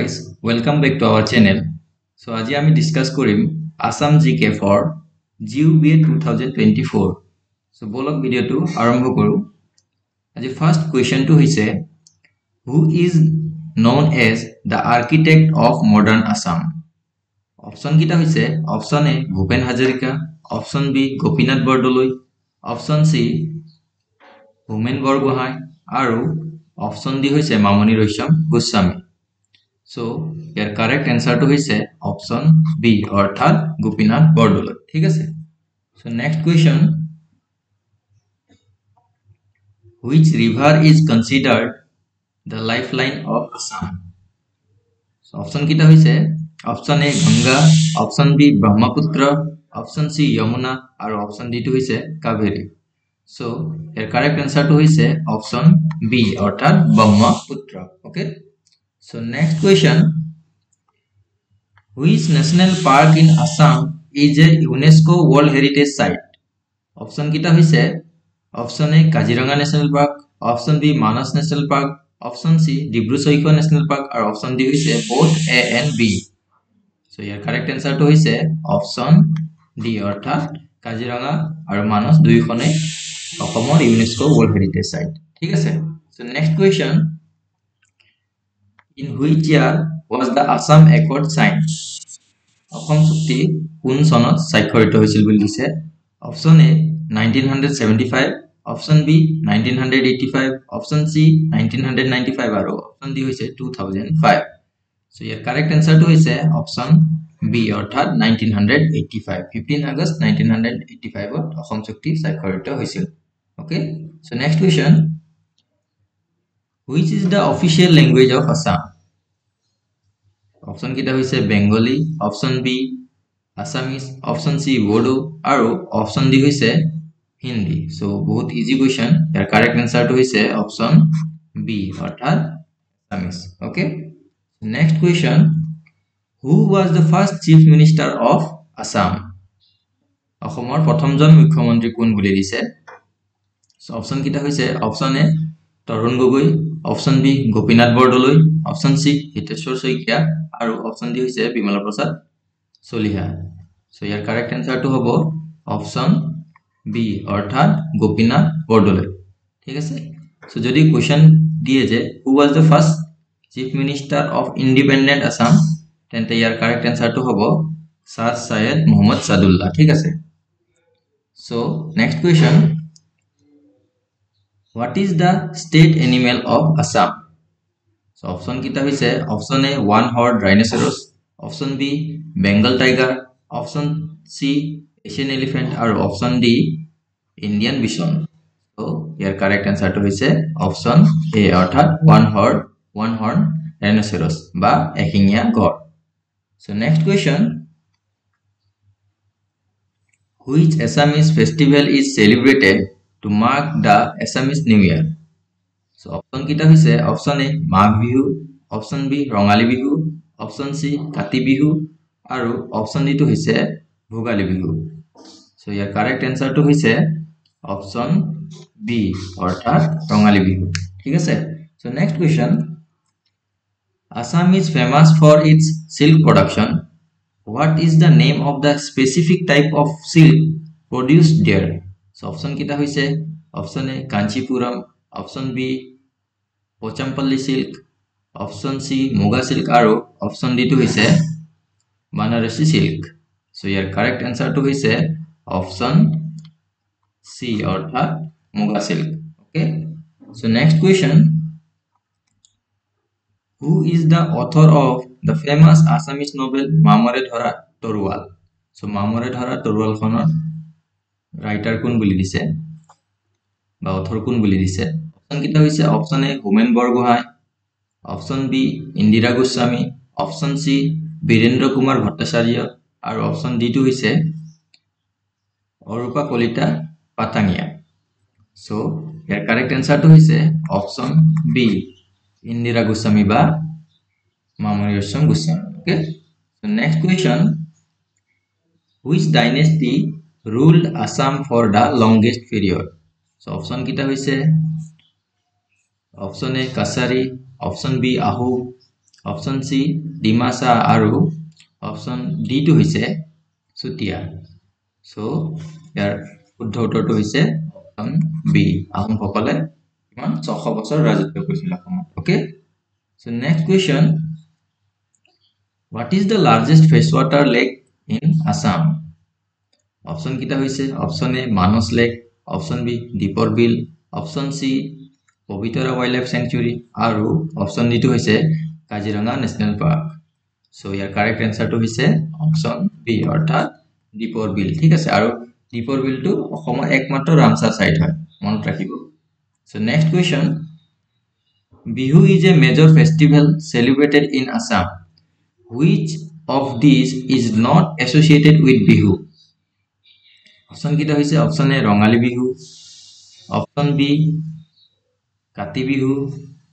guys, welcome back to our channel. So আজি আমি discuss কৰিম আসাম জিকে ফৰ জিউবিএ 2024. So বলক ভিডিওটো আৰম্ভ কৰো. আজি ফাৰ্স্ট কোৱেশ্চনটো হৈছে who is known as the architect of modern Assam? Option কিটা হৈছে option A Bhupen Hazarika, option B Gopinath Bordoloi, option C Homen Borgohain আৰু অপচন ডি হৈছে Mamoni Raisom Goswami. So, your correct answer to is option B অৰ্থাৎ গোপীনাথ বৰদলৈ. ঠিক আছে? So, next question. Which river is considered the lifeline of Assam? So, option kita hoise option A Ganga, option B Brahmaputra, option C Yamuna and option D to hoise Kaveri. So, your correct answer to is option B অর্থাৎ Brahmaputra. Okay? So, next question. Which national park in Assam is a UNESCO World Heritage Site? Option kita hoise option A Kaziranga National Park, option B Manas National Park, option C Dibru-Saikhowa National Park and option D hoise both A and B. So your correct answer to hoise option D অর্থাৎ Kaziranga and Manas দুইখনে অসমৰ UNESCO World Heritage Site. ঠিক আছে? So next question. In which year was the Assam Accord signed? Assam চুক্তি কোন চনত স্বাক্ষৰিত হৈছিল বুলি দিছে অপচন এ 1975, অপচন বি 1985, অপচন সি 1995 আৰু অপচন ডি হৈছে 2005. সো ইয়াৰ কাৰেক্ট আনসাৰটো হৈছে অপচন বি অৰ্থাৎ 1985. 15 আগষ্ট 1985 ত অসম চুক্তি স্বাক্ষৰিত হৈছিল. Okay, so next question. Which is the official language of Assam? Option kita hoise Bengali, option B Assamese, option C Bodo and option D hoise Hindi. So बहुत easy question. Your correct answer to hoise option B অর্থাৎ Assamese. Okay. Next question. Who was the first chief minister of Assam? অসমৰ প্ৰথমজন মুখ্যমন্ত্ৰী কোন বুলি দিছে. So option kita hoise option A Tarun Gogoi, option B Gopinath Bordoloi, option C Hiteswar Saikia আৰু option D হৈছে বিমলা প্ৰসাদ Chaliha. So year correct answer to হ'ব option B অৰ্থাৎ গোপীনাথ বৰদলৈ. ঠিক আছে? So যদি question দিয়ে যে who was the first chief minister of independent Assam, তেন্তে ইয়াৰ correct answer to হ'ব Sir Syed Mohammad Sadullah. ঠিক আছে? So next question. What is the state animal of Assam? So option kita hoise option A one-horned rhinoceros, option B Bengal tiger, option C Asian elephant and option D Indian bison. So your correct answer to hoise option A অর্থাৎ one-horned rhinoceros বা এশিঙীয়া গড়. So next question. Which Assamese festival is celebrated to mark the Assamese New Year? So option kita hoise option A Magh Bihu, option B Rongali Bihu, option C Kati Bihu and option D to hoise Bhogali Bihu. So your correct answer to hoise option B অর্থাৎ Rongali Bihu. ঠিক আছে? So next question. Assam is famous for its silk production. What is the name of the specific type of silk produced there? So option kita hoise option A Kanchipuram, option B Pochampalli silk, option C Muga silk and option D to hoise Banarasi silk. So your correct answer to hoise option C অর্থাৎ Muga silk. Okay. So next question. Who is the author of the famous Assamese novel Mamore Dhora Torwal? So Mamore Dhora Torwal khonor writer কোন বুলি দিছে বা author কোন বুলি দিছে option কিটা হৈছে option A Homen Borgohain, option B Indira Goswami, option C Birendra Kumar Bhattacharya আৰু অপচন ডি টু হৈছে অৰূপা কলিতা পাতাঙিয়া. সো ইয়াৰ কাৰেক্ট আনসাৰটো হৈছে অপচন বি ইন্দিৰা গোস্বামী বা Mamoni Raisom Goswami. Okay, so next question. Which dynasty ruled Assam for the longest period? So option kita hoise option A Kasari, option B Ahom, option C Dimasa আৰু option D টো হৈছে Chutia so ইয়াৰ শুদ্ধ উত্তৰটো হৈছে অপশন বি আহোমসকলে কিমান 600 বছৰ ৰাজত্ব কৰিছিল অসমত okay so next question What is the largest freshwater lake in Assam? Option kita hoise option A Manos Lake, option B Deepor Bill, option C Pabitra Wildlife Sanctuary aru option D to hoise Kaziranga National Park. So your correct answer to hoise option B orthat Deepor Bill. ঠিক আছে আৰু Deepor Bill to অসমৰ একমাত্ৰ ৰামসাৰ site হয় মনত ৰাখিব So next question Bihu is a major festival celebrated in Assam. Which of these is not associated with Bihu? Option kita hoise option A Rongali Bihu, option B Kati Bihu,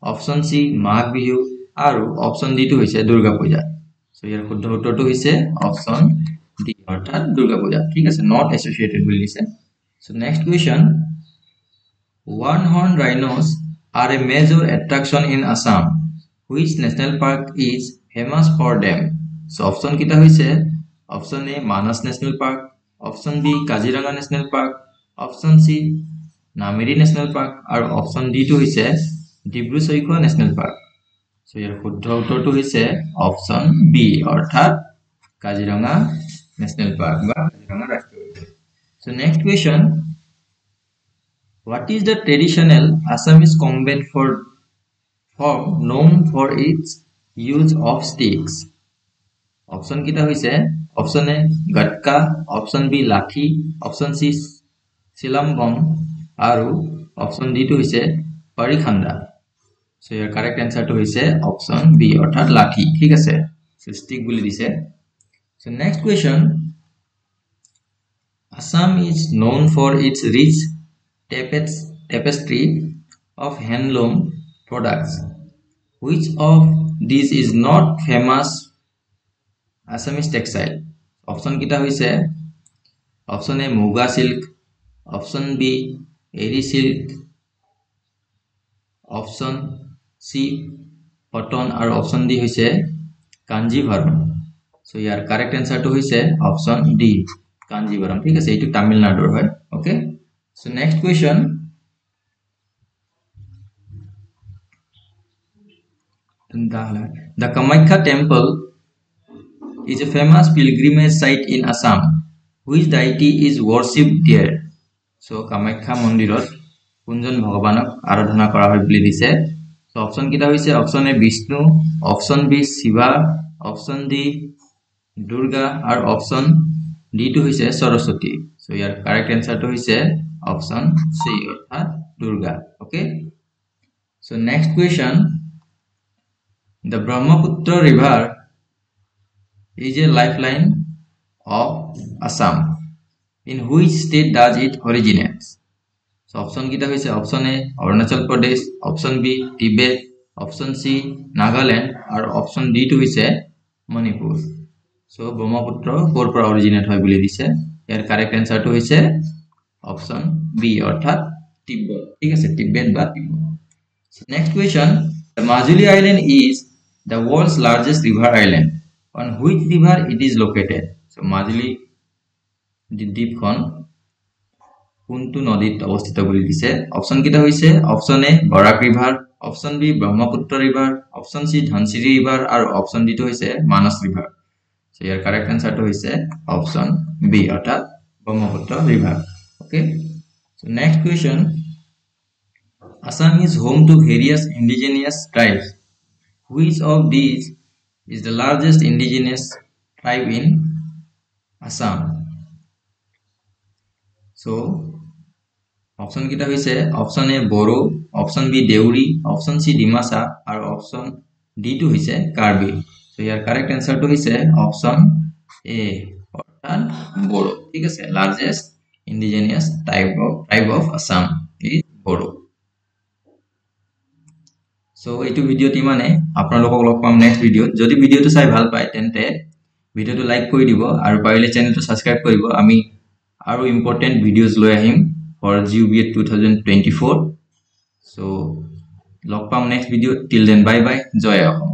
option C Magh Bihu aru option D to hoise Durga Puja. So ইয়াৰ শুদ্ধ উত্তৰটো হৈছে option D অৰ্থাৎ Durga Puja. ঠিক আছে not associated বুলি দিছে. So next question One-horned rhinos are a major attraction in Assam. Which national park is famous for them? So option kita hoise option A Manas National Park, option B Kaziranga National Park, option C Nameri National Park আৰু option D to hoise Dibru Saikhowa National Park. So ইয়াৰ শুদ্ধ উত্তৰটো হৈছে option B অৰ্থাৎ Kaziranga National Park বা Kaziranga ৰাষ্ট্ৰীয় উদ্যান. So next question What is the traditional Assamese combat form known for its use of sticks? Option kita hoise option A gatka, option B lathi, option C silambam aru option D to hoise parikhanda. So your correct answer to hoise option B orthat lathi. ঠিক আছে so stick বুলি দিছে. So next question Assam is known for its rich tapestry of handloom products. Which of these is not famous Assamese textile? Option kita hoise option A Muga silk, option B Eri silk, option C cotton আৰু option D hoise Kanjivaram. So your correct answer to hoise option D Kanjivaram. ঠিক আছে এটো তামিলনাডুৰ হয় okay So next question The Kamakhya temple is a famous pilgrimage site in Assam. Which deity is worshipped there? So Kamakhya মন্দিৰত কোনজন ভগৱানক আৰাধনা কৰা হয় বুলি দিছে So option kita hoise option A Vishnu, option B Shiva, option D Durga আৰু option D to hoise Saraswati. So your correct answer to hoise option C অর্থাৎ Durga. Okay. So next question The Brahmaputra river is a lifeline of Assam. In which state does it originate? So option kita hoise option A Arunachal Pradesh, option B Tibet, option C Nagaland আৰু option D to hoise Manipur. So Brahmaputra কৰ পৰা originate হয় বুলি দিছে ইয়াৰ correct answer to hoise option B অর্থাৎ Tibet. ঠিক আছে Tibet বা Tibet. So next question The Majuli Island is the world's largest river island. On which river it is located? So Majuli দ্বীপখন কোনটো নদীত অৱস্থিত বুলি দিছে অপচন কিটা হৈছে option A Barak river option B Brahmaputra river option C Dhansiri river আৰু option D টো হৈছে মানস ৰিভাৰ সো ইয়াৰ কাৰেক্ট আনসাৰটো হৈছে অপচন বি অৰ্থাৎ Brahmaputra river okay so next question Assam is home to various indigenous tribes. Which of these is the largest indigenous tribe in Assam? So, option kita hoise option A Boro, option B Deuri, option C Dimasa, or option D to hoise Karbi. So, your correct answer to hoise option A, orthat Boro. ঠিক আছে, largest indigenous tribe of Assam is Boro. So, এইটো ভিডিওটি মানে আপোনালোকক লগ পাম next ভিডিওত যদি ভিডিওটো চাই ভাল পায় তেন্তে ভিডিওটো লাইক কৰি দিব আৰু পাৰিলে চেনেলটো সাবস্ক্ৰাইব কৰিব আমি আৰু ইম্পৰ্টেন্ট ভিডিওজ লৈ আহিম for GUBET 2024 so লগ পাম next video till then bye bye জয় অসম